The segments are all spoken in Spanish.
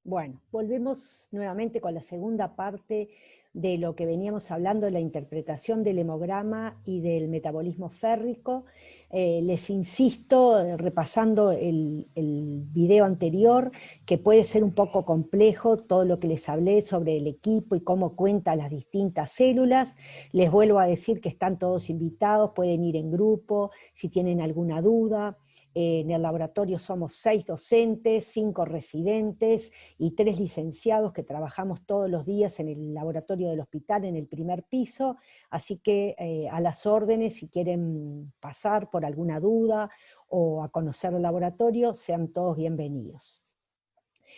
Bueno, volvemos nuevamente con la segunda parte de lo que veníamos hablando, de la interpretación del hemograma y del metabolismo férrico. Les insisto, repasando el video anterior, que puede ser un poco complejo todo lo que les hablé sobre el equipo y cómo cuenta las distintas células. Les vuelvo a decir que están todos invitados, pueden ir en grupo si tienen alguna duda. En el laboratorio somos 6 docentes, 5 residentes y 3 licenciados que trabajamos todos los días en el laboratorio del hospital en el primer piso, así que a las órdenes, si quieren pasar por alguna duda o a conocer el laboratorio, sean todos bienvenidos.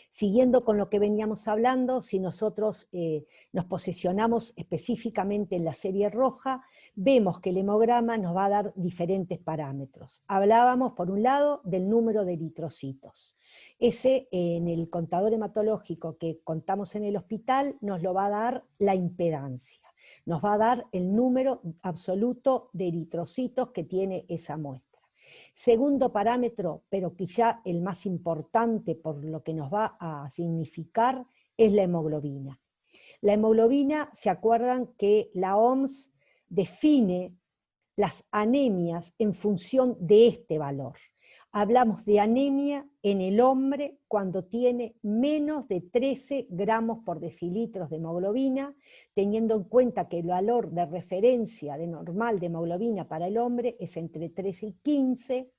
Siguiendo con lo que veníamos hablando, si nosotros nos posicionamos específicamente en la serie roja, vemos que el hemograma nos va a dar diferentes parámetros. Hablábamos, por un lado, del número de eritrocitos. Ese, en el contador hematológico que contamos en el hospital, nos lo va a dar la impedancia. Nos va a dar el número absoluto de eritrocitos que tiene esa muestra. Segundo parámetro, pero quizá el más importante por lo que nos va a significar, es la hemoglobina. La hemoglobina, ¿se acuerdan que la OMS define las anemias en función de este valor? Hablamos de anemia en el hombre cuando tiene menos de 13 gramos por decilitros de hemoglobina, teniendo en cuenta que el valor de referencia de normal de hemoglobina para el hombre es entre 13 y 15.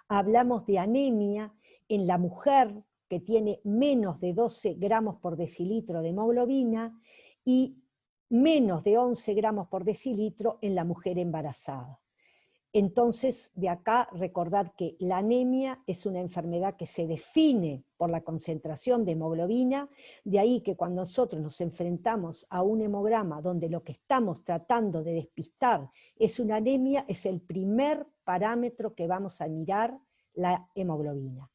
Hablamos de anemia en la mujer que tiene menos de 12 gramos por decilitro de hemoglobina y menos de 11 gramos por decilitro en la mujer embarazada. Entonces, de acá recordar que la anemia es una enfermedad que se define por la concentración de hemoglobina, de ahí que cuando nosotros nos enfrentamos a un hemograma donde lo que estamos tratando de despistar es una anemia, es el primer parámetro que vamos a mirar, la hemoglobina.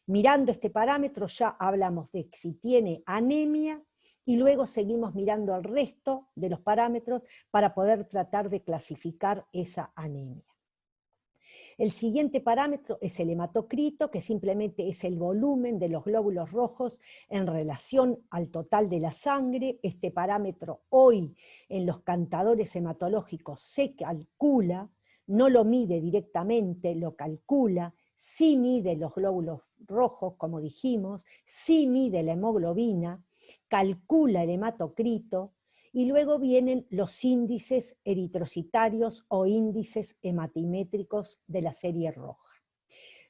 Mirando este parámetro ya hablamos de si tiene anemia y luego seguimos mirando el resto de los parámetros para poder tratar de clasificar esa anemia. El siguiente parámetro es el hematocrito, que simplemente es el volumen de los glóbulos rojos en relación al total de la sangre. Este parámetro hoy en los cantadores hematológicos se calcula, no lo mide directamente, lo calcula, sí mide los glóbulos rojos, como dijimos, sí mide la hemoglobina, calcula el hematocrito, y luego vienen los índices eritrocitarios o índices hematimétricos de la serie roja.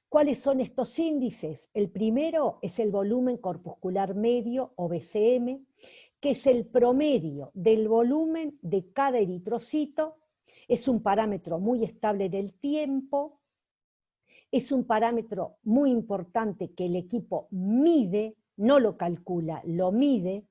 ¿Cuáles son estos índices? El primero es el volumen corpuscular medio, o VCM, que es el promedio del volumen de cada eritrocito. Es un parámetro muy estable en el tiempo, es un parámetro muy importante que el equipo mide, no lo calcula, lo mide,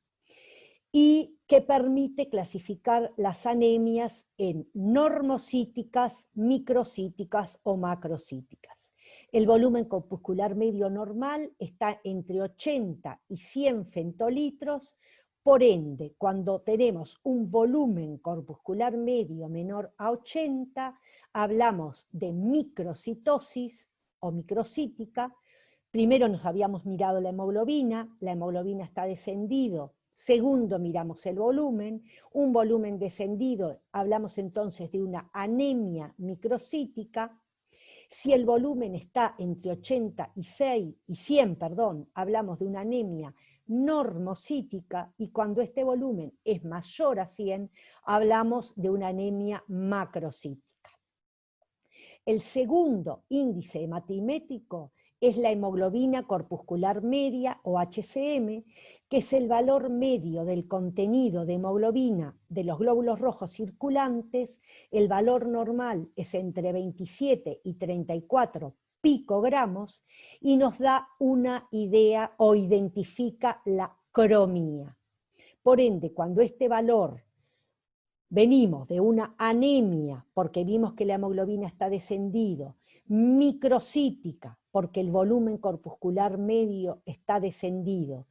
y que permite clasificar las anemias en normocíticas, microcíticas o macrocíticas. El volumen corpuscular medio normal está entre 80 y 100 femtolitros, por ende, cuando tenemos un volumen corpuscular medio menor a 80, hablamos de microcitosis o microcítica. Primero nos habíamos mirado la hemoglobina está descendido. Segundo, miramos el volumen, un volumen descendido, hablamos entonces de una anemia microcítica. Si el volumen está entre 80 y 100, hablamos de una anemia normocítica, y cuando este volumen es mayor a 100, hablamos de una anemia macrocítica. El segundo índice hematimétrico es la hemoglobina corpuscular media, o HCM, que es el valor medio del contenido de hemoglobina de los glóbulos rojos circulantes. El valor normal es entre 27 y 34 picogramos y nos da una idea o identifica la cromía. Por ende, cuando este valor venimos de una anemia, porque vimos que la hemoglobina está descendido, microcítica, porque el volumen corpuscular medio está descendido,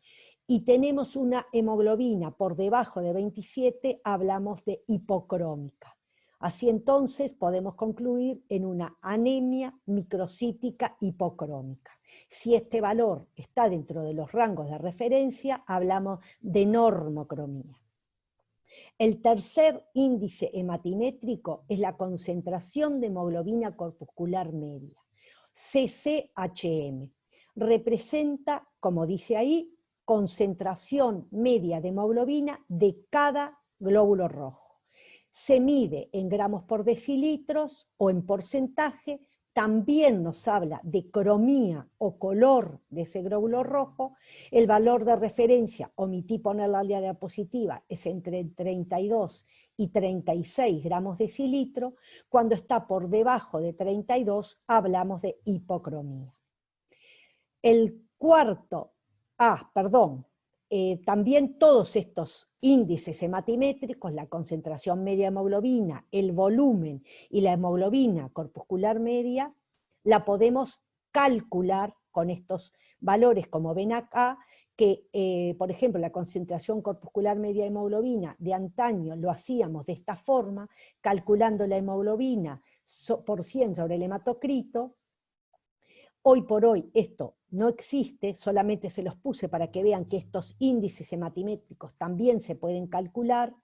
y tenemos una hemoglobina por debajo de 27, hablamos de hipocrómica. Así entonces podemos concluir en una anemia microcítica hipocrómica. Si este valor está dentro de los rangos de referencia, hablamos de normocromía. El tercer índice hematimétrico es la concentración de hemoglobina corpuscular media, CCHM. Representa, como dice ahí, concentración media de hemoglobina de cada glóbulo rojo. Se mide en gramos por decilitros o en porcentaje. También nos habla de cromía o color de ese glóbulo rojo. El valor de referencia, omití poner la diapositiva, es entre 32 y 36 gramos decilitro. Cuando está por debajo de 32, hablamos de hipocromía. El cuarto, también todos estos índices hematimétricos, la concentración media de hemoglobina, el volumen y la hemoglobina corpuscular media, la podemos calcular con estos valores, como ven acá, que por ejemplo la concentración corpuscular media de hemoglobina de antaño lo hacíamos de esta forma, calculando la hemoglobina por 100 sobre el hematocrito. Hoy por hoy esto no existe, solamente se los puse para que vean que estos índices hematimétricos también se pueden calcular.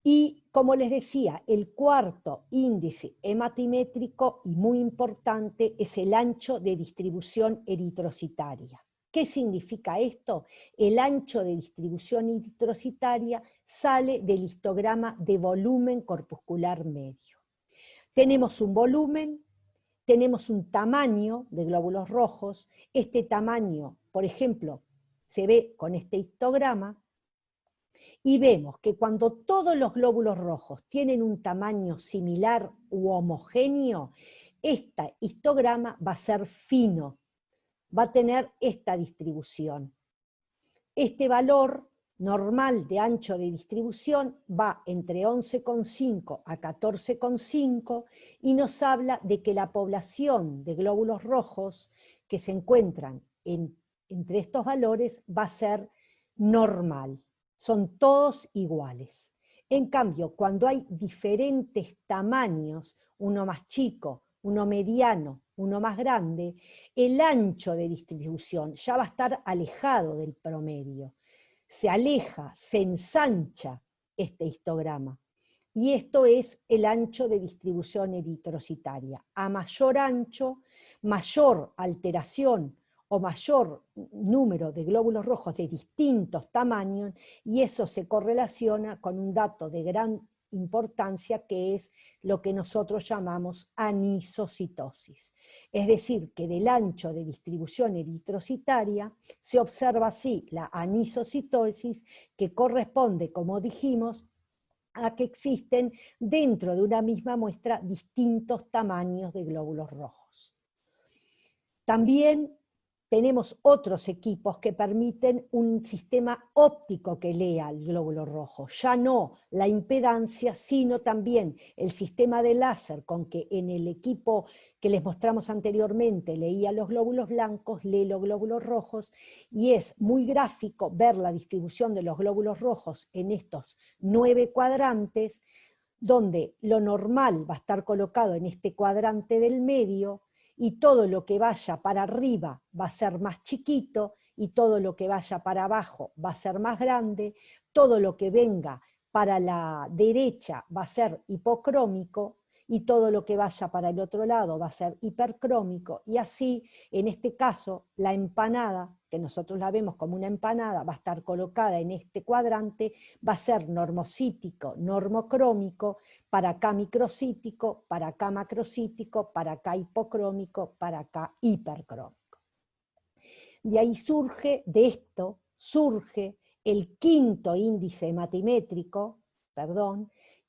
Y como les decía, el cuarto índice hematimétrico, y muy importante, es el ancho de distribución eritrocitaria. ¿Qué significa esto? El ancho de distribución eritrocitaria sale del histograma de volumen corpuscular medio. Tenemos un volumen, tenemos un tamaño de glóbulos rojos. Este tamaño, por ejemplo, se ve con este histograma, y vemos que cuando todos los glóbulos rojos tienen un tamaño similar u homogéneo, este histograma va a ser fino, va a tener esta distribución. Este valor normal de ancho de distribución va entre 11,5 a 14,5 y nos habla de que la población de glóbulos rojos que se encuentran entre estos valores va a ser normal. Son todos iguales. En cambio, cuando hay diferentes tamaños, uno más chico, uno mediano, uno más grande, el ancho de distribución ya va a estar alejado del promedio. Se aleja, se ensancha este histograma. Y esto es el ancho de distribución eritrocitaria. A mayor ancho, mayor alteración o mayor número de glóbulos rojos de distintos tamaños, y eso se correlaciona con un dato de gran importancia que es lo que nosotros llamamos anisocitosis. Es decir, que del ancho de distribución eritrocitaria se observa así la anisocitosis, que corresponde, como dijimos, a que existen dentro de una misma muestra distintos tamaños de glóbulos rojos. También tenemos otros equipos que permiten un sistema óptico que lea el glóbulo rojo, ya no la impedancia, sino también el sistema de láser con que en el equipo que les mostramos anteriormente leía los glóbulos blancos, lee los glóbulos rojos, y es muy gráfico ver la distribución de los glóbulos rojos en estos 9 cuadrantes, donde lo normal va a estar colocado en este cuadrante del medio, y todo lo que vaya para arriba va a ser más chiquito, y todo lo que vaya para abajo va a ser más grande, todo lo que venga para la derecha va a ser hipocrómico, y todo lo que vaya para el otro lado va a ser hipercrómico, y así, en este caso, la empanada, que nosotros la vemos como una empanada, va a estar colocada en este cuadrante, va a ser normocítico, normocrómico, para acá microcítico, para acá macrocítico, para acá hipocrómico, para acá hipercrómico. De ahí surge el quinto índice hematimétrico,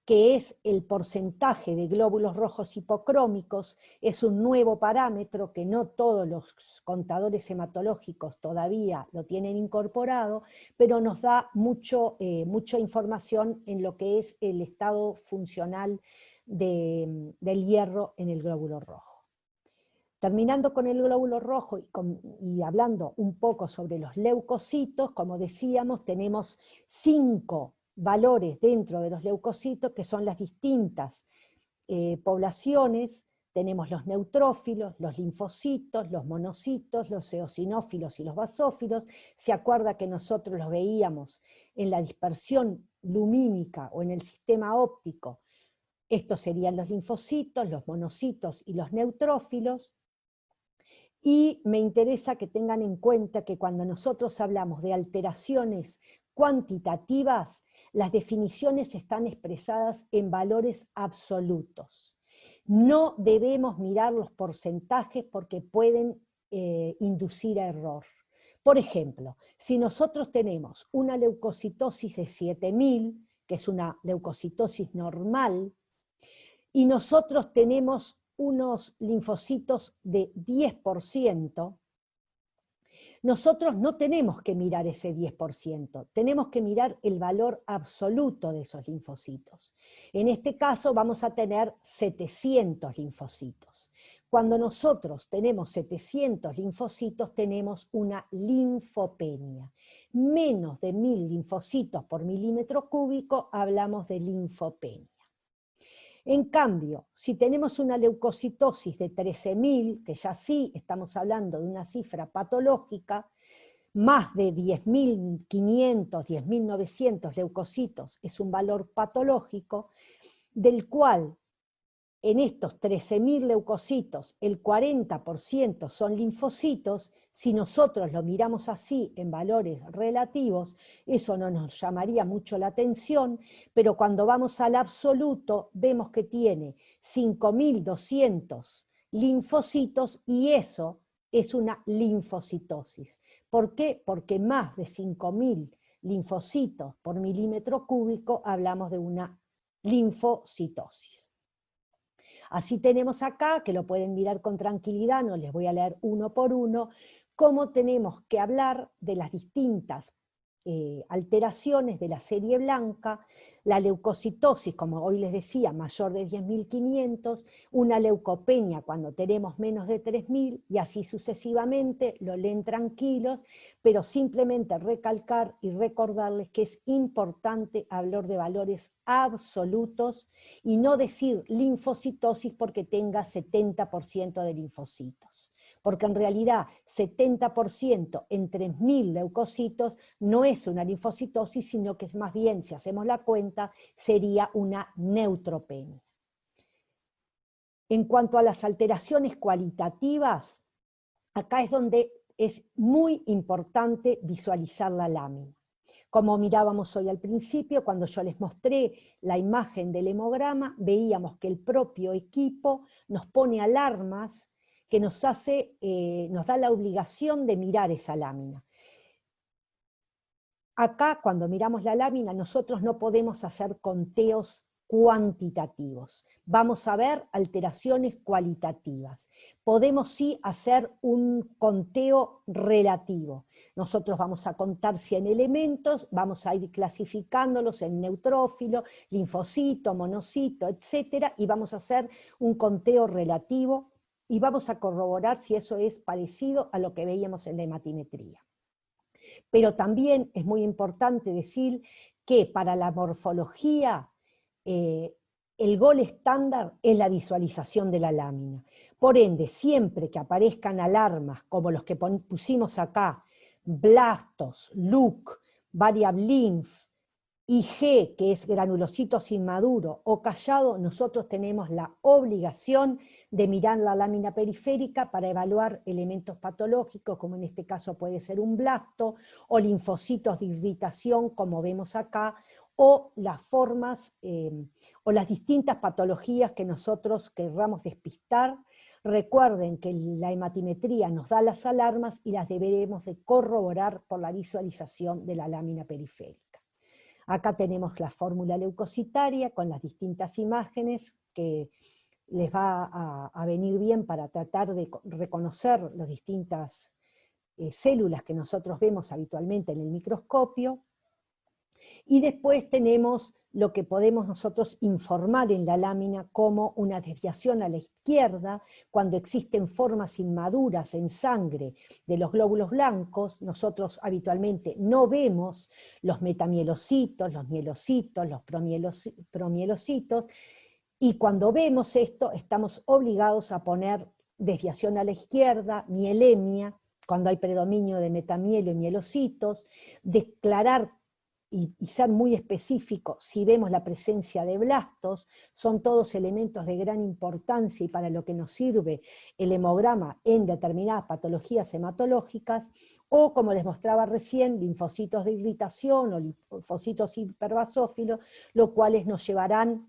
que es el porcentaje de glóbulos rojos hipocrómicos. Es un nuevo parámetro que no todos los contadores hematológicos todavía lo tienen incorporado, pero nos da mucha información en lo que es el estado funcional del hierro en el glóbulo rojo. Terminando con el glóbulo rojo y hablando un poco sobre los leucocitos, como decíamos, tenemos 5 valores dentro de los leucocitos, que son las distintas poblaciones. Tenemos los neutrófilos, los linfocitos, los monocitos, los eosinófilos y los basófilos. Se acuerda que nosotros los veíamos en la dispersión lumínica o en el sistema óptico. Estos serían los linfocitos, los monocitos y los neutrófilos. Y me interesa que tengan en cuenta que cuando nosotros hablamos de alteraciones cuantitativas, las definiciones están expresadas en valores absolutos. No debemos mirar los porcentajes porque pueden inducir a error. Por ejemplo, si nosotros tenemos una leucocitosis de 7000, que es una leucocitosis normal, y nosotros tenemos unos linfocitos de 10%, nosotros no tenemos que mirar ese 10%, tenemos que mirar el valor absoluto de esos linfocitos. En este caso vamos a tener 700 linfocitos. Cuando nosotros tenemos 700 linfocitos, tenemos una linfopenia. Menos de 1000 linfocitos por milímetro cúbico, hablamos de linfopenia. En cambio, si tenemos una leucocitosis de 13.000, que ya sí estamos hablando de una cifra patológica, más de 10.500, 10.900 leucocitos es un valor patológico, del cual en estos 13.000 leucocitos el 40% son linfocitos. Si nosotros lo miramos así en valores relativos, eso no nos llamaría mucho la atención, pero cuando vamos al absoluto vemos que tiene 5.200 linfocitos y eso es una linfocitosis. ¿Por qué? Porque más de 5.000 linfocitos por milímetro cúbico hablamos de una linfocitosis. Así tenemos acá, que lo pueden mirar con tranquilidad, no les voy a leer uno por uno, cómo tenemos que hablar de las distintas alteraciones de la serie blanca, la leucocitosis, como hoy les decía, mayor de 10.500, una leucopenia cuando tenemos menos de 3.000, y así sucesivamente, lo leen tranquilos, pero simplemente recalcar y recordarles que es importante hablar de valores absolutos y no decir linfocitosis porque tenga 70% de linfocitos. Porque en realidad 70% en 3.000 leucocitos no es una linfocitosis, sino que es más bien, si hacemos la cuenta, sería una neutropenia. En cuanto a las alteraciones cualitativas, acá es donde es muy importante visualizar la lámina. Como mirábamos hoy al principio, cuando yo les mostré la imagen del hemograma, veíamos que el propio equipo nos pone alarmas que nos da la obligación de mirar esa lámina. Acá, cuando miramos la lámina, nosotros no podemos hacer conteos cuantitativos. Vamos a ver alteraciones cualitativas. Podemos sí hacer un conteo relativo. Nosotros vamos a contar 100 elementos, vamos a ir clasificándolos en neutrófilo, linfocito, monocito, etc. Y vamos a hacer un conteo relativo y vamos a corroborar si eso es parecido a lo que veíamos en la hematimetría. Pero también es muy importante decir que para la morfología el gol estándar es la visualización de la lámina. Por ende, siempre que aparezcan alarmas como los que pusimos acá, blastos, LUC, variable lymph, IG, que es granulocitos inmaduro, o callado, nosotros tenemos la obligación de mirar la lámina periférica para evaluar elementos patológicos, como en este caso puede ser un blasto, o linfocitos de irritación, como vemos acá, o las formas, o las distintas patologías que nosotros querramos despistar. Recuerden que la hematimetría nos da las alarmas y las deberemos de corroborar por la visualización de la lámina periférica. Acá tenemos la fórmula leucocitaria con las distintas imágenes que les va a venir bien para tratar de reconocer las distintas células que nosotros vemos habitualmente en el microscopio. Y después tenemos lo que podemos nosotros informar en la lámina como una desviación a la izquierda, cuando existen formas inmaduras en sangre de los glóbulos blancos. Nosotros habitualmente no vemos los metamielocitos, los mielocitos, los promielocitos, y cuando vemos esto estamos obligados a poner desviación a la izquierda, mielemia, cuando hay predominio de metamielo y mielocitos, declarar y ser muy específico si vemos la presencia de blastos. Son todos elementos de gran importancia y para lo que nos sirve el hemograma en determinadas patologías hematológicas, o como les mostraba recién, linfocitos de irritación o linfocitos hiperbasófilos, los cuales nos llevarán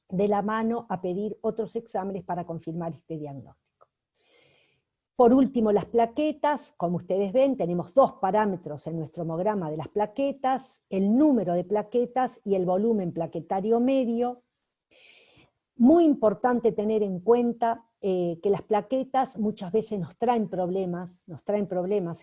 de la mano a pedir otros exámenes para confirmar este diagnóstico. Por último, las plaquetas. Como ustedes ven, tenemos dos parámetros en nuestro hemograma de las plaquetas: el número de plaquetas y el volumen plaquetario medio. Muy importante tener en cuenta que las plaquetas muchas veces nos traen problemas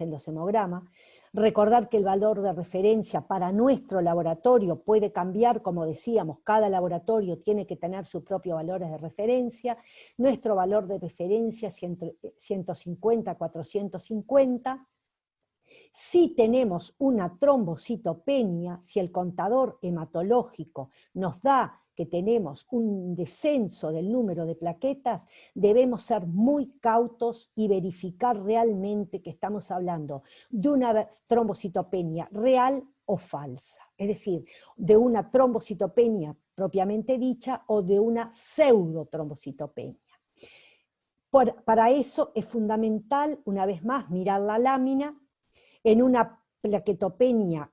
en los hemogramas. Recordar que el valor de referencia para nuestro laboratorio puede cambiar, como decíamos, cada laboratorio tiene que tener sus propios valores de referencia. Nuestro valor de referencia es 150 a 450. Si tenemos una trombocitopenia, si el contador hematológico nos da que tenemos un descenso del número de plaquetas, debemos ser muy cautos y verificar realmente que estamos hablando de una trombocitopenia real o falsa, es decir, de una trombocitopenia propiamente dicha o de una pseudotrombocitopenia. Para eso es fundamental, una vez más, mirar la lámina. En una plaquetopenia,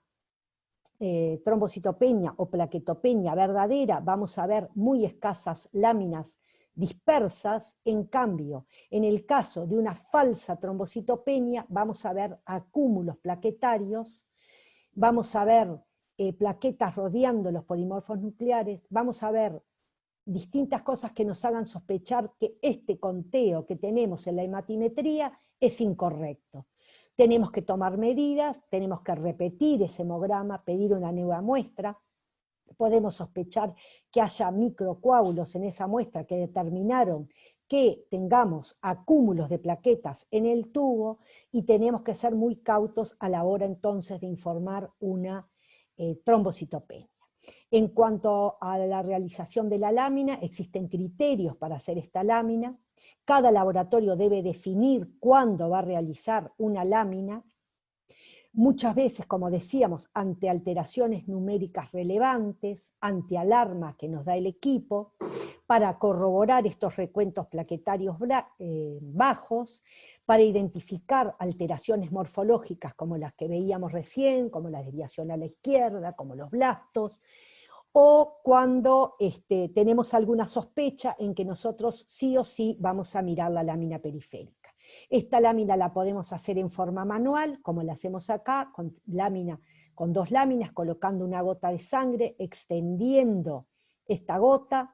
trombocitopenia o plaquetopenia verdadera, vamos a ver muy escasas láminas dispersas. En cambio, en el caso de una falsa trombocitopenia, vamos a ver acúmulos plaquetarios, vamos a ver plaquetas rodeando los polimorfos nucleares, vamos a ver distintas cosas que nos hagan sospechar que este conteo que tenemos en la hematimetría es incorrecto. Tenemos que tomar medidas, tenemos que repetir ese hemograma, pedir una nueva muestra. Podemos sospechar que haya microcoágulos en esa muestra que determinaron que tengamos acúmulos de plaquetas en el tubo, y tenemos que ser muy cautos a la hora entonces de informar una trombocitopenia. En cuanto a la realización de la lámina, existen criterios para hacer esta lámina. Cada laboratorio debe definir cuándo va a realizar una lámina. Muchas veces, como decíamos, ante alteraciones numéricas relevantes, ante alarmas que nos da el equipo, para corroborar estos recuentos plaquetarios bajos, para identificar alteraciones morfológicas como las que veíamos recién, como la desviación a la izquierda, como los blastos, o cuando tenemos alguna sospecha en que nosotros sí o sí vamos a mirar la lámina periférica. Esta lámina la podemos hacer en forma manual, como la hacemos acá, con dos láminas, colocando una gota de sangre, extendiendo esta gota,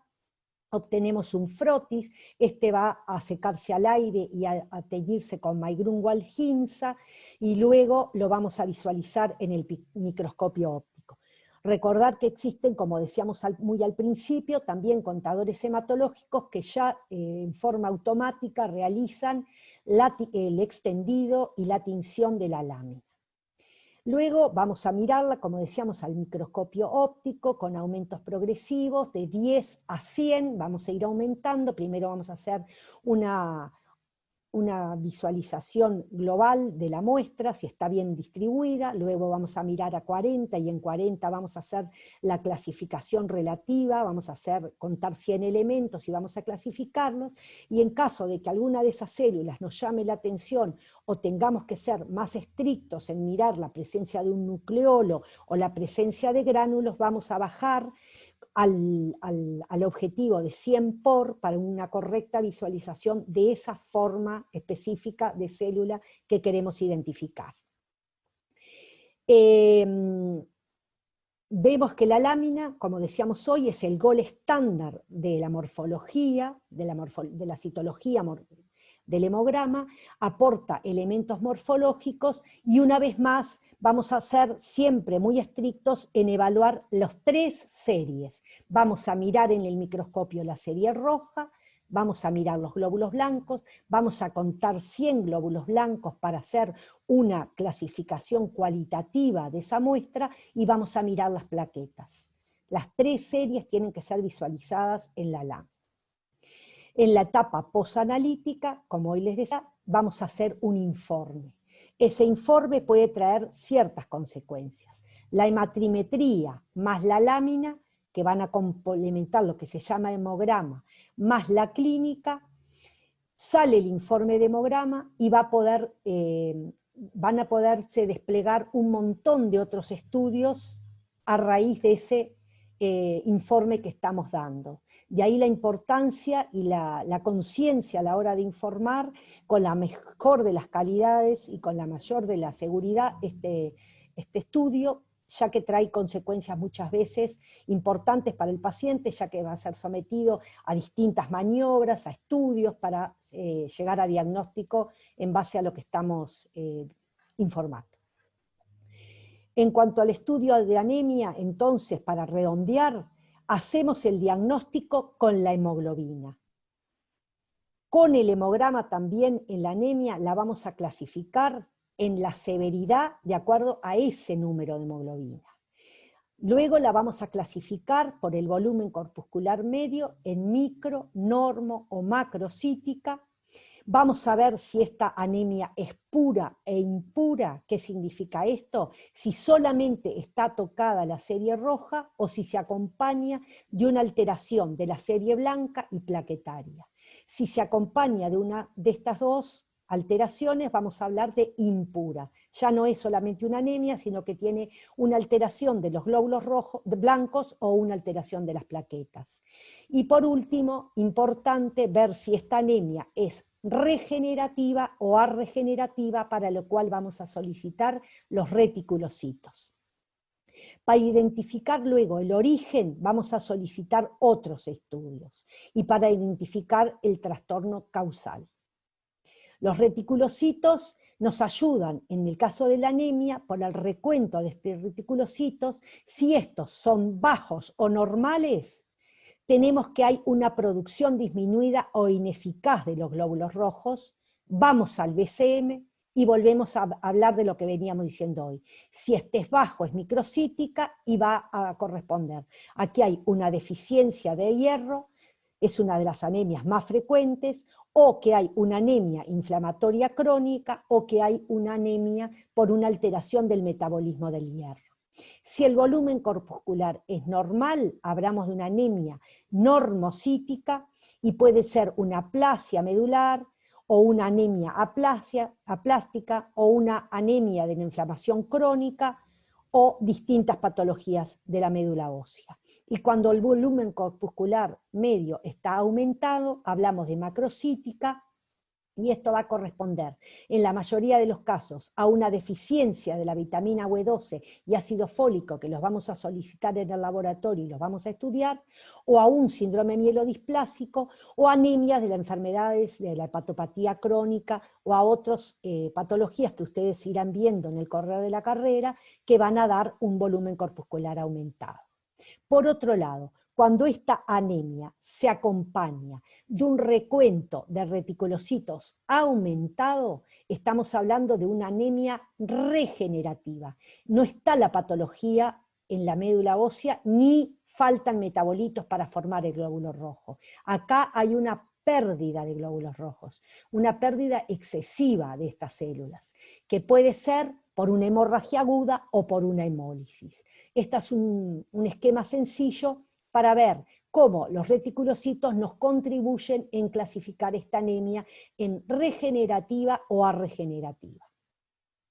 obtenemos un frotis. Este va a secarse al aire y a teñirse con Maigrun Ginza, y luego lo vamos a visualizar en el microscopio óptico. Recordar que existen, como decíamos muy al principio, también contadores hematológicos que ya en forma automática realizan el extendido y la tinción de la lámina. Luego vamos a mirarla, como decíamos, al microscopio óptico con aumentos progresivos de 10 a 100, vamos a ir aumentando. Primero vamos a hacer una visualización global de la muestra, si está bien distribuida. Luego vamos a mirar a 40, y en 40 vamos a hacer la clasificación relativa, vamos a contar 100 elementos y vamos a clasificarlos, y en caso de que alguna de esas células nos llame la atención o tengamos que ser más estrictos en mirar la presencia de un nucleolo o la presencia de gránulos, vamos a bajar al objetivo de 100 por para una correcta visualización de esa forma específica de célula que queremos identificar. Vemos que la lámina, como decíamos hoy, es el gol estándar de la morfología, de la citología del hemograma, aporta elementos morfológicos y una vez más vamos a ser siempre muy estrictos en evaluar las 3 series. Vamos a mirar en el microscopio la serie roja, vamos a mirar los glóbulos blancos, vamos a contar 100 glóbulos blancos para hacer una clasificación cualitativa de esa muestra y vamos a mirar las plaquetas. Las 3 series tienen que ser visualizadas en la LAM. En la etapa posanalítica, como hoy les decía, vamos a hacer un informe. Ese informe puede traer ciertas consecuencias. La hematrimetría más la lámina, que van a complementar lo que se llama hemograma, más la clínica, sale el informe de hemograma y van a poderse desplegar un montón de otros estudios a raíz de ese informe que estamos dando. De ahí la importancia y la conciencia a la hora de informar con la mejor de las calidades y con la mayor de la seguridad este estudio, ya que trae consecuencias muchas veces importantes para el paciente, ya que va a ser sometido a distintas maniobras, a estudios para llegar a diagnóstico en base a lo que estamos informando. En cuanto al estudio de anemia, entonces, para redondear, hacemos el diagnóstico con la hemoglobina. Con el hemograma también en la anemia la vamos a clasificar en la severidad de acuerdo a ese número de hemoglobina. Luego la vamos a clasificar por el volumen corpuscular medio en micro, normo o macrocítica. Vamos a ver si esta anemia es pura e impura. ¿Qué significa esto? Si solamente está tocada la serie roja o si se acompaña de una alteración de la serie blanca y plaquetaria. Si se acompaña de una de estas dos alteraciones, vamos a hablar de impura. Ya no es solamente una anemia, sino que tiene una alteración de los glóbulos blancos o una alteración de las plaquetas. Y por último, importante ver si esta anemia es regenerativa o arregenerativa, para lo cual vamos a solicitar los reticulocitos. Para identificar luego el origen, vamos a solicitar otros estudios, y para identificar el trastorno causal. Los reticulocitos nos ayudan, en el caso de la anemia, por el recuento de estos reticulocitos. Si estos son bajos o normales, tenemos que hay una producción disminuida o ineficaz de los glóbulos rojos, vamos al BCM y volvemos a hablar de lo que veníamos diciendo hoy. Si este es bajo, es microcítica y va a corresponder. Aquí hay una deficiencia de hierro, es una de las anemias más frecuentes, o que hay una anemia inflamatoria crónica, o que hay una anemia por una alteración del metabolismo del hierro. Si el volumen corpuscular es normal, hablamos de una anemia normocítica, y puede ser una aplasia medular, o una anemia aplástica, o una anemia de la inflamación crónica, o distintas patologías de la médula ósea. Y cuando el volumen corpuscular medio está aumentado, hablamos de macrocítica, y esto va a corresponder, en la mayoría de los casos, a una deficiencia de la vitamina B12 y ácido fólico, que los vamos a solicitar en el laboratorio y los vamos a estudiar, o a un síndrome mielodisplásico, o anemias de las enfermedades de la hepatopatía crónica, o a otras patologías que ustedes irán viendo en el correr de la carrera, que van a dar un volumen corpuscular aumentado. Por otro lado, cuando esta anemia se acompaña de un recuento de reticulocitos aumentado, estamos hablando de una anemia regenerativa. No está la patología en la médula ósea, ni faltan metabolitos para formar el glóbulo rojo. Acá hay una pérdida de glóbulos rojos, una pérdida excesiva de estas células, que puede ser por una hemorragia aguda o por una hemólisis. Este es un esquema sencillo para ver cómo los reticulocitos nos contribuyen en clasificar esta anemia en regenerativa o arregenerativa.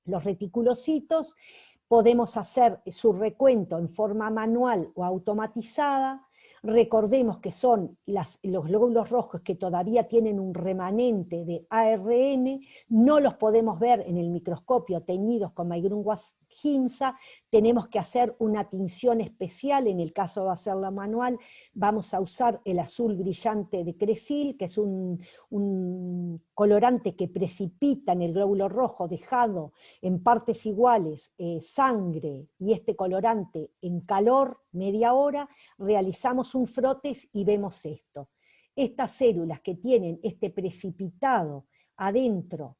Los reticulocitos podemos hacer su recuento en forma manual o automatizada. Recordemos que son los glóbulos rojos que todavía tienen un remanente de ARN, no los podemos ver en el microscopio teñidos con GIMSA, tenemos que hacer una tinción especial, en el caso de hacerla manual, vamos a usar el azul brillante de Crecil, que es un colorante que precipita en el glóbulo rojo, dejado en partes iguales sangre y este colorante en calor, media hora, realizamos un frotes y vemos esto. Estas células que tienen este precipitado adentro,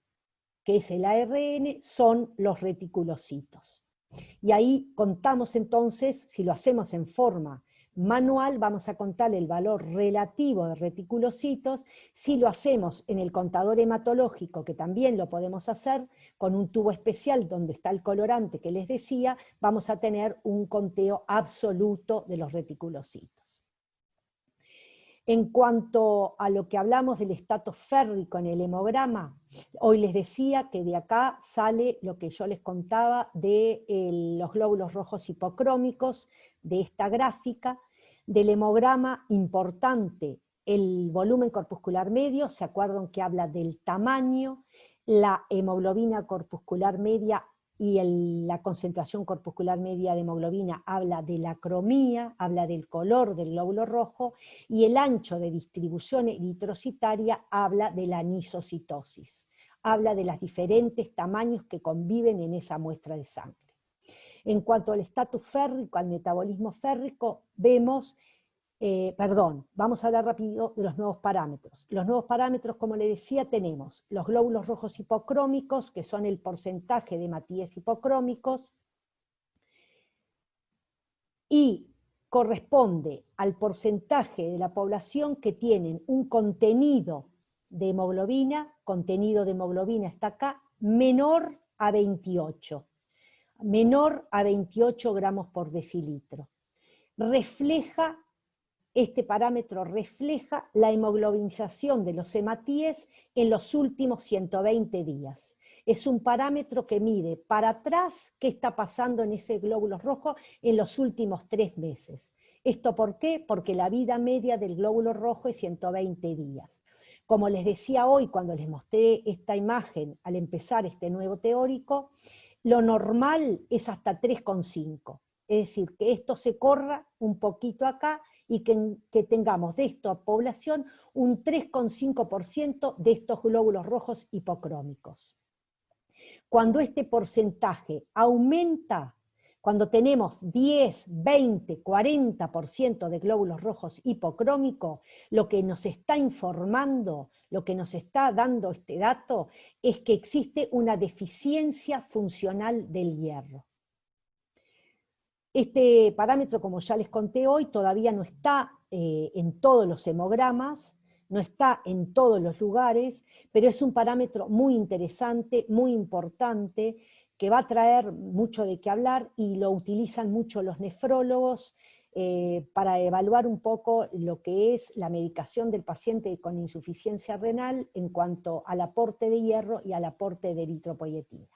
que es el ARN, son los reticulocitos. Y ahí contamos entonces, si lo hacemos en forma manual, vamos a contar el valor relativo de reticulocitos. Si lo hacemos en el contador hematológico, que también lo podemos hacer, con un tubo especial donde está el colorante que les decía, vamos a tener un conteo absoluto de los reticulocitos. En cuanto a lo que hablamos del estatus férrico en el hemograma, hoy les decía que de acá sale lo que yo les contaba de los glóbulos rojos hipocrómicos, de esta gráfica, del hemograma importante, el volumen corpuscular medio, ¿se acuerdan que habla del tamaño? La hemoglobina corpuscular media y la concentración corpuscular media de hemoglobina habla de la cromía, habla del color del glóbulo rojo, y el ancho de distribución eritrocitaria habla de la anisocitosis, habla de los diferentes tamaños que conviven en esa muestra de sangre. En cuanto al estatus férrico, al metabolismo férrico, vemos, vamos a hablar rápido de los nuevos parámetros. Los nuevos parámetros, como les decía, tenemos los glóbulos rojos hipocrómicos, que son el porcentaje de hematíes hipocrómicos, y corresponde al porcentaje de la población que tienen un contenido de hemoglobina está acá, menor a 28 gramos por decilitro. Este parámetro refleja la hemoglobinización de los hematíes en los últimos 120 días. Es un parámetro que mide para atrás qué está pasando en ese glóbulo rojo en los últimos 3 meses. ¿Esto por qué? Porque la vida media del glóbulo rojo es 120 días. Como les decía hoy cuando les mostré esta imagen al empezar este nuevo teórico, lo normal es hasta 3,5. Es decir, que esto se corra un poquito acá y que tengamos de esta población un 3,5% de estos glóbulos rojos hipocrómicos. Cuando este porcentaje aumenta, cuando tenemos 10, 20, 40% de glóbulos rojos hipocrómicos, lo que nos está informando, lo que nos está dando este dato, es que existe una deficiencia funcional del hierro. Este parámetro, como ya les conté hoy, todavía no está en todos los hemogramas, no está en todos los lugares, pero es un parámetro muy interesante, muy importante, que va a traer mucho de qué hablar y lo utilizan mucho los nefrólogos para evaluar un poco lo que es la medicación del paciente con insuficiencia renal en cuanto al aporte de hierro y al aporte de eritropoyetina.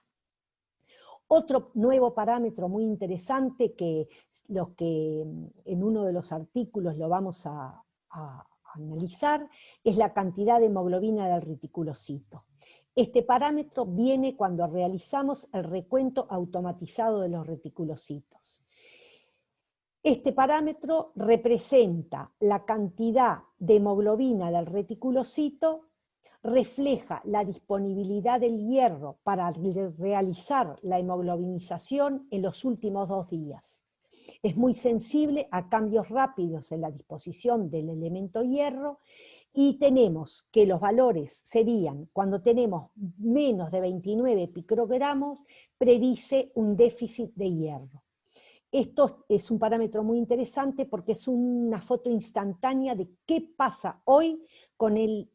Otro nuevo parámetro muy interesante que en uno de los artículos lo vamos a analizar es la cantidad de hemoglobina del reticulocito. Este parámetro viene cuando realizamos el recuento automatizado de los reticulocitos. Este parámetro representa la cantidad de hemoglobina del reticulocito, refleja la disponibilidad del hierro para realizar la hemoglobinización en los últimos 2 días. Es muy sensible a cambios rápidos en la disposición del elemento hierro y tenemos que los valores serían, cuando tenemos menos de 29 picogramos, predice un déficit de hierro. Esto es un parámetro muy interesante porque es una foto instantánea de qué pasa hoy con el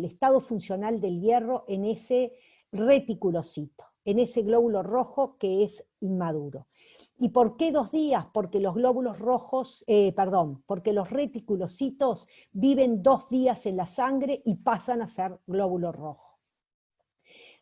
estado funcional del hierro en ese reticulocito, en ese glóbulo rojo que es inmaduro. ¿Y por qué 2 días? Porque los glóbulos rojos, porque los reticulocitos viven 2 días en la sangre y pasan a ser glóbulo rojo.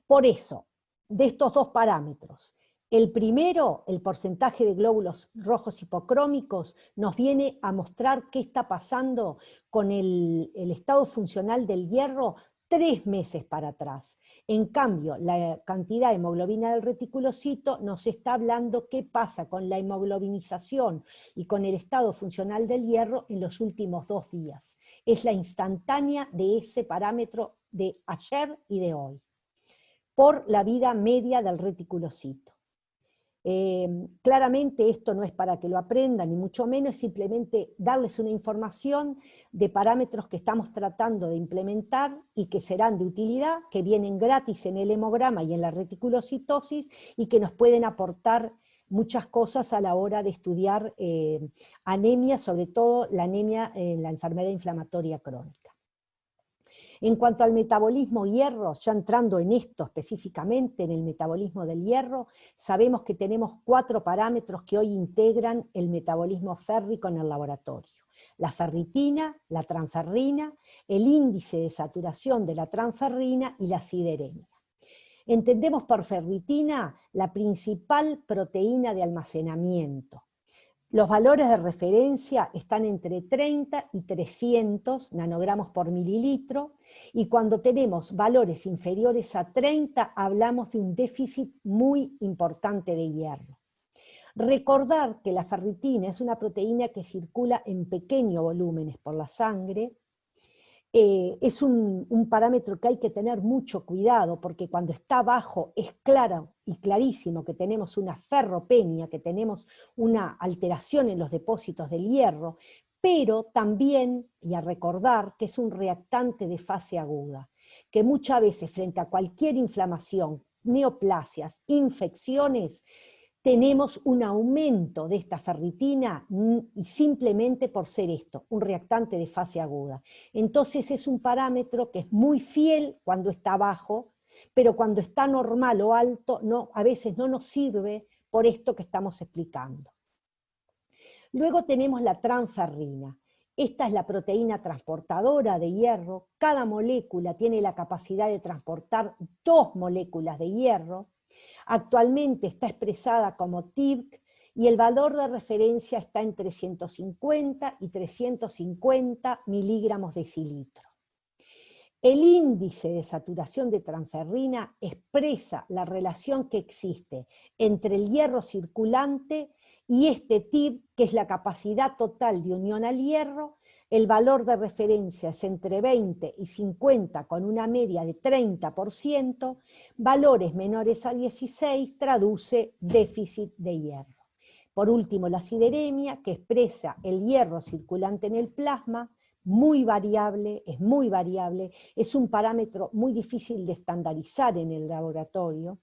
Por eso, de estos 2 parámetros, el primero, el porcentaje de glóbulos rojos hipocrómicos, nos viene a mostrar qué está pasando con el estado funcional del hierro 3 meses para atrás. En cambio, la cantidad de hemoglobina del reticulocito nos está hablando qué pasa con la hemoglobinización y con el estado funcional del hierro en los últimos 2 días. Es la instantánea de ese parámetro de ayer y de hoy, por la vida media del reticulocito. Claramente esto no es para que lo aprendan, ni mucho menos, es simplemente darles una información de parámetros que estamos tratando de implementar y que serán de utilidad, que vienen gratis en el hemograma y en la reticulocitosis y que nos pueden aportar muchas cosas a la hora de estudiar anemia, sobre todo la anemia en la enfermedad inflamatoria crónica. En cuanto al metabolismo hierro, ya entrando en esto específicamente, en el metabolismo del hierro, sabemos que tenemos 4 parámetros que hoy integran el metabolismo férrico en el laboratorio. La ferritina, la transferrina, el índice de saturación de la transferrina y la sideremia. Entendemos por ferritina la principal proteína de almacenamiento. Los valores de referencia están entre 30 y 300 nanogramos por mililitro, y cuando tenemos valores inferiores a 30 hablamos de un déficit muy importante de hierro. Recordar que la ferritina es una proteína que circula en pequeños volúmenes por la sangre. Es un parámetro que hay que tener mucho cuidado, porque cuando está bajo es claro y clarísimo que tenemos una ferropenia, que tenemos una alteración en los depósitos del hierro, pero también, y a recordar, que es un reactante de fase aguda, que muchas veces frente a cualquier inflamación, neoplasias, infecciones, tenemos un aumento de esta ferritina y simplemente por ser esto, un reactante de fase aguda. Entonces es un parámetro que es muy fiel cuando está bajo, pero cuando está normal o alto, no, a veces no nos sirve por esto que estamos explicando. Luego tenemos la transferrina. Esta es la proteína transportadora de hierro. Cada molécula tiene la capacidad de transportar 2 moléculas de hierro. Actualmente está expresada como TIBC y el valor de referencia está entre 150 y 350 miligramos decilitro. El índice de saturación de transferrina expresa la relación que existe entre el hierro circulante y este TIB, que es la capacidad total de unión al hierro. El valor de referencia es entre 20 y 50 con una media de 30%, valores menores a 16 traduce déficit de hierro. Por último, la sideremia, que expresa el hierro circulante en el plasma, muy variable, es un parámetro muy difícil de estandarizar en el laboratorio,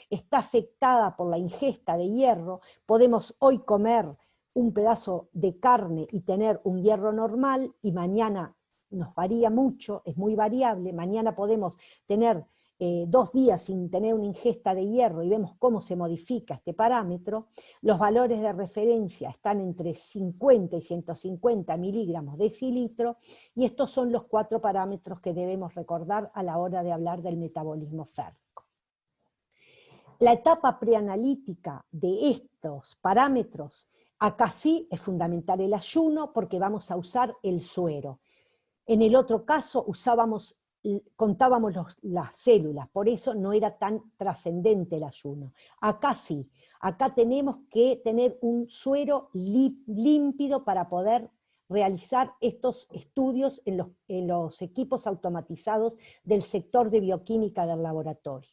está afectada por la ingesta de hierro. Podemos hoy comer un pedazo de carne y tener un hierro normal, y mañana nos varía mucho, es muy variable. Mañana podemos tener 2 días sin tener una ingesta de hierro y vemos cómo se modifica este parámetro. Los valores de referencia están entre 50 y 150 miligramos decilitro, y estos son los 4 parámetros que debemos recordar a la hora de hablar del metabolismo férrico. La etapa preanalítica de estos parámetros, acá sí es fundamental el ayuno, porque vamos a usar el suero. En el otro caso contábamos las células, por eso no era tan trascendente el ayuno. Acá sí, acá tenemos que tener un suero límpido para poder realizar estos estudios en los equipos automatizados del sector de bioquímica del laboratorio.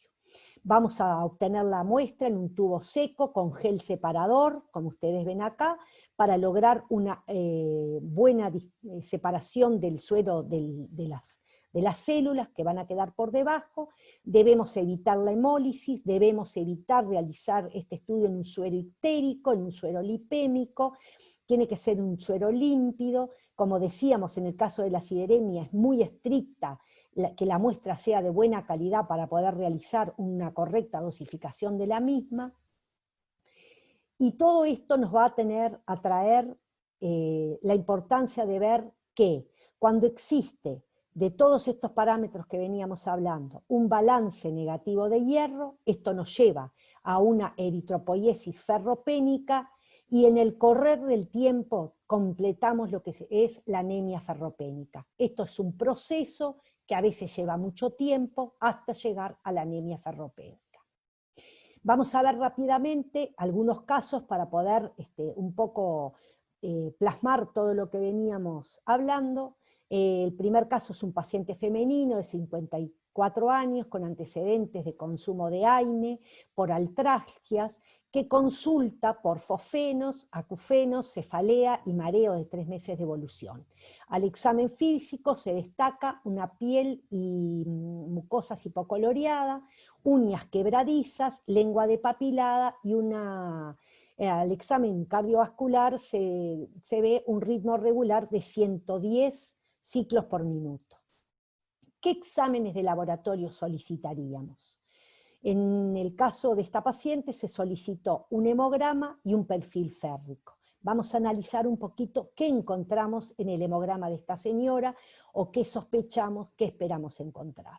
Vamos a obtener la muestra en un tubo seco con gel separador, como ustedes ven acá, para lograr una buena separación del suero de las células que van a quedar por debajo. Debemos evitar la hemólisis, debemos evitar realizar este estudio en un suero ictérico, en un suero lipémico. Tiene que ser un suero límpido. Como decíamos, en el caso de la sideremia es muy estricta que la muestra sea de buena calidad para poder realizar una correcta dosificación de la misma. Y todo esto nos va a traer la importancia de ver que cuando existe de todos estos parámetros que veníamos hablando un balance negativo de hierro, esto nos lleva a una eritropoiesis ferropénica, y en el correr del tiempo completamos lo que es la anemia ferropénica. Esto es un proceso que a veces lleva mucho tiempo hasta llegar a la anemia ferropénica. Vamos a ver rápidamente algunos casos para poder un poco plasmar todo lo que veníamos hablando. El primer caso es un paciente femenino de 54 años con antecedentes de consumo de AINE por artralgias, que consulta por fosfenos, acufenos, cefalea y mareo de 3 meses de evolución. Al examen físico se destaca una piel y mucosas hipocoloreada, uñas quebradizas, lengua depapilada y al examen cardiovascular se ve un ritmo regular de 110 ciclos por minuto. ¿Qué exámenes de laboratorio solicitaríamos? En el caso de esta paciente se solicitó un hemograma y un perfil férrico. Vamos a analizar un poquito qué encontramos en el hemograma de esta señora o qué sospechamos, qué esperamos encontrar.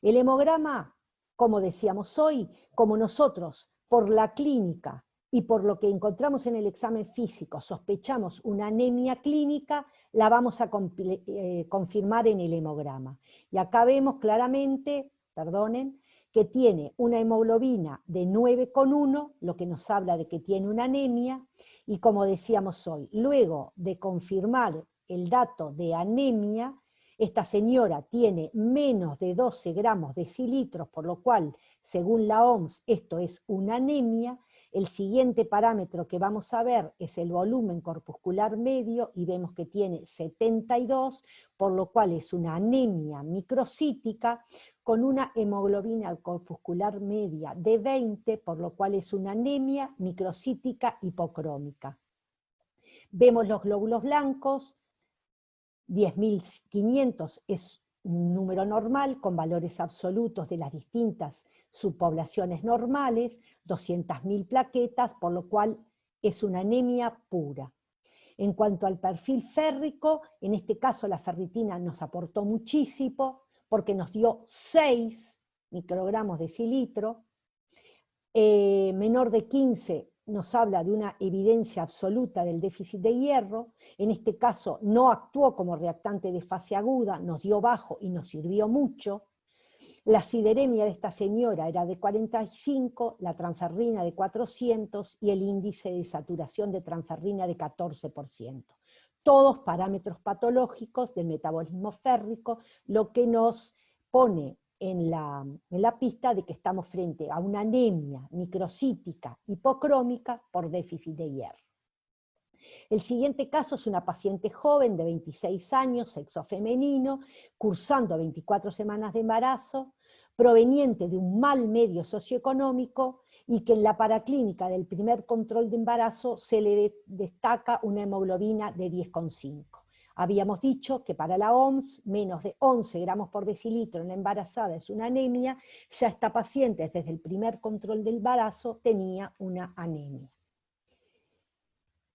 El hemograma, como decíamos hoy, como nosotros por la clínica y por lo que encontramos en el examen físico sospechamos una anemia clínica, la vamos a confirmar en el hemograma. Y acá vemos claramente, perdonen, que tiene una hemoglobina de 9,1, lo que nos habla de que tiene una anemia, y como decíamos hoy, luego de confirmar el dato de anemia, esta señora tiene menos de 12 gramos decilitros, por lo cual, según la OMS, esto es una anemia. El siguiente parámetro que vamos a ver es el volumen corpuscular medio, y vemos que tiene 72, por lo cual es una anemia microcítica, con una hemoglobina corpuscular media de 20, por lo cual es una anemia microcítica hipocrómica. Vemos los glóbulos blancos, 10.500 es un número normal, con valores absolutos de las distintas subpoblaciones normales, 200.000 plaquetas, por lo cual es una anemia pura. En cuanto al perfil férrico, en este caso la ferritina nos aportó muchísimo, porque nos dio 6 microgramos decilitro, menor de 15 nos habla de una evidencia absoluta del déficit de hierro. En este caso no actuó como reactante de fase aguda, nos dio bajo y nos sirvió mucho. La sideremia de esta señora era de 45, la transferrina de 400 y el índice de saturación de transferrina de 14%. Todos parámetros patológicos del metabolismo férrico, lo que nos pone en la pista de que estamos frente a una anemia microcítica hipocrómica por déficit de hierro. El siguiente caso es una paciente joven de 26 años, sexo femenino, cursando 24 semanas de embarazo, proveniente de un mal medio socioeconómico, y que en la paraclínica del primer control de embarazo se le destaca una hemoglobina de 10,5. Habíamos dicho que para la OMS, menos de 11 gramos por decilitro en la embarazada es una anemia. Ya esta paciente, desde el primer control del embarazo, tenía una anemia.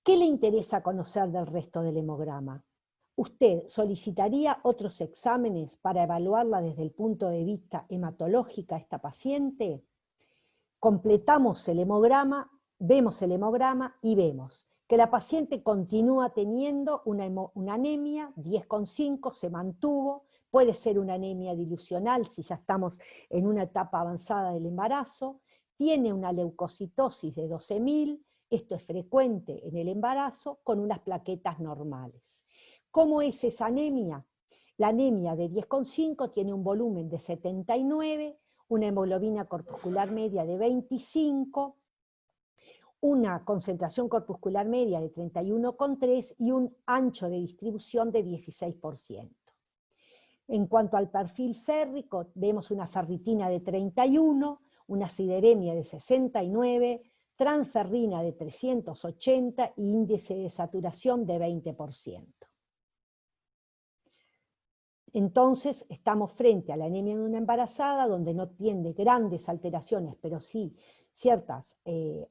¿Qué le interesa conocer del resto del hemograma? ¿Usted solicitaría otros exámenes para evaluarla desde el punto de vista hematológico a esta paciente? Completamos el hemograma, vemos el hemograma y vemos que la paciente continúa teniendo una anemia, 10,5, se mantuvo, puede ser una anemia dilucional si ya estamos en una etapa avanzada del embarazo, tiene una leucocitosis de 12.000, esto es frecuente en el embarazo, con unas plaquetas normales. ¿Cómo es esa anemia? La anemia de 10,5 tiene un volumen de 79, una hemoglobina corpuscular media de 25, una concentración corpuscular media de 31,3 y un ancho de distribución de 16%. En cuanto al perfil férrico, vemos una ferritina de 31, una sideremia de 69, transferrina de 380 y índice de saturación de 20%. Entonces estamos frente a la anemia de una embarazada, donde no tiene grandes alteraciones, pero sí ciertas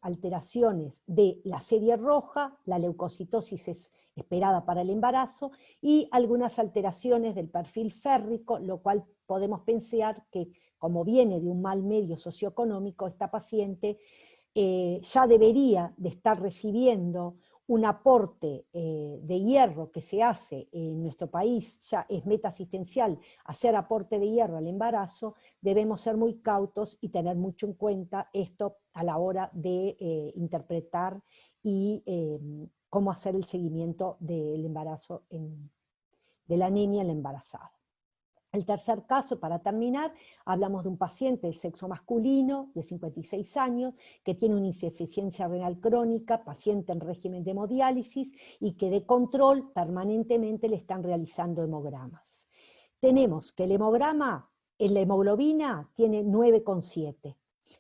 alteraciones de la serie roja, la leucocitosis es esperada para el embarazo, y algunas alteraciones del perfil férrico, lo cual podemos pensar que, como viene de un mal medio socioeconómico, esta paciente ya debería de estar recibiendo un aporte de hierro que se hace en nuestro país, ya es meta asistencial hacer aporte de hierro al embarazo, debemos ser muy cautos y tener mucho en cuenta esto a la hora de interpretar y cómo hacer el seguimiento del embarazo, de la anemia en la embarazada. El tercer caso, para terminar, hablamos de un paciente de sexo masculino de 56 años que tiene una insuficiencia renal crónica, paciente en régimen de hemodiálisis y que de control permanentemente le están realizando hemogramas. Tenemos que el hemograma, en la hemoglobina, tiene 9,7,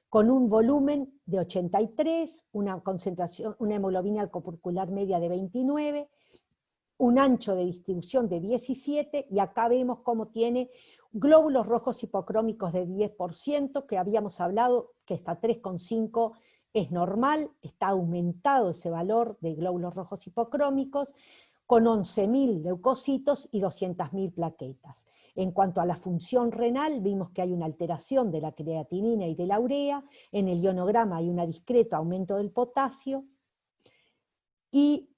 con un volumen de 83, una concentración, una hemoglobina corporal media de 29, un ancho de distribución de 17, y acá vemos cómo tiene glóbulos rojos hipocrómicos de 10%, que habíamos hablado que hasta 3,5 es normal, está aumentado ese valor de glóbulos rojos hipocrómicos, con 11.000 leucocitos y 200.000 plaquetas. En cuanto a la función renal, vimos que hay una alteración de la creatinina y de la urea, en el ionograma hay un discreto aumento del potasio, y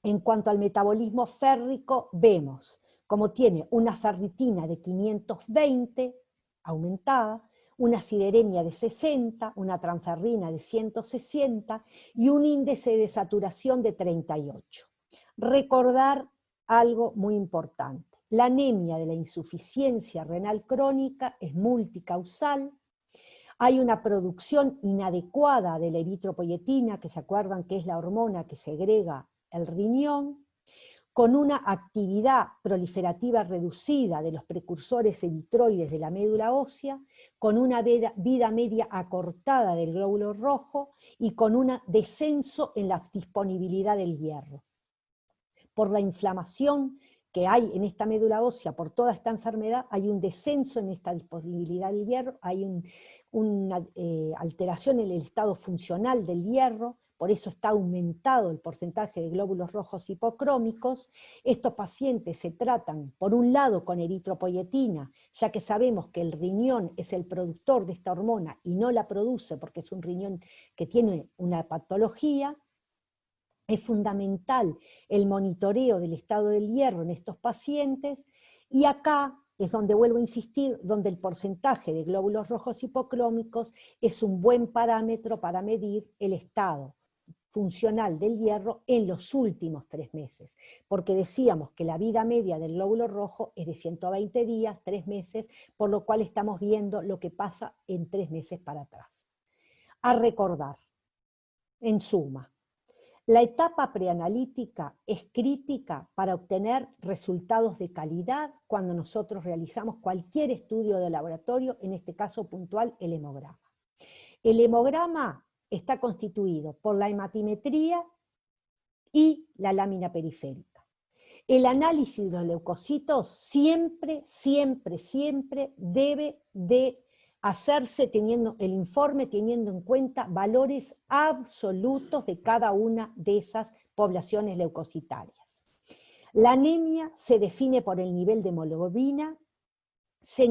en cuanto al metabolismo férrico, vemos como tiene una ferritina de 520, aumentada, una sideremia de 60, una transferrina de 160 y un índice de saturación de 38. Recordar algo muy importante. La anemia de la insuficiencia renal crónica es multicausal. Hay una producción inadecuada de la eritropoyetina, que se acuerdan que es la hormona que segrega el riñón, con una actividad proliferativa reducida de los precursores eritroides de la médula ósea, con una vida media acortada del glóbulo rojo y con un descenso en la disponibilidad del hierro. Por la inflamación que hay en esta médula ósea, por toda esta enfermedad, hay un descenso en esta disponibilidad del hierro, hay una alteración en el estado funcional del hierro, por eso está aumentado el porcentaje de glóbulos rojos hipocrómicos. Estos pacientes se tratan, por un lado, con eritropoyetina, ya que sabemos que el riñón es el productor de esta hormona y no la produce porque es un riñón que tiene una patología. Es fundamental el monitoreo del estado del hierro en estos pacientes, y acá es donde vuelvo a insistir, donde el porcentaje de glóbulos rojos hipocrómicos es un buen parámetro para medir el estado funcional del hierro en los últimos 3 meses, porque decíamos que la vida media del glóbulo rojo es de 120 días, 3 meses, por lo cual estamos viendo lo que pasa en 3 meses para atrás. A recordar, en suma, la etapa preanalítica es crítica para obtener resultados de calidad cuando nosotros realizamos cualquier estudio de laboratorio, en este caso puntual el hemograma. El hemograma está constituido por la hematimetría y la lámina periférica. El análisis de los leucocitos siempre debe de hacerse teniendo el informe teniendo en cuenta valores absolutos de cada una de esas poblaciones leucocitarias. La anemia se define por el nivel de hemoglobina. Se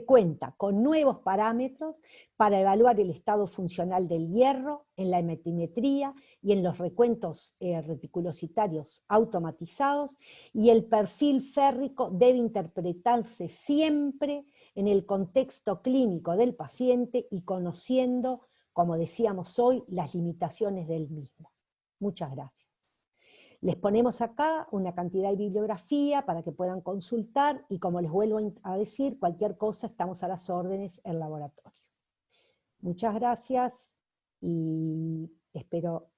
cuenta con nuevos parámetros para evaluar el estado funcional del hierro en la hematimetría y en los recuentos reticulocitarios automatizados, y el perfil férrico debe interpretarse siempre en el contexto clínico del paciente y conociendo, como decíamos hoy, las limitaciones del mismo. Muchas gracias. Les ponemos acá una cantidad de bibliografía para que puedan consultar, y como les vuelvo a decir, cualquier cosa estamos a las órdenes en laboratorio. Muchas gracias y espero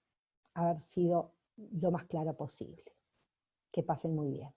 haber sido lo más clara posible. Que pasen muy bien.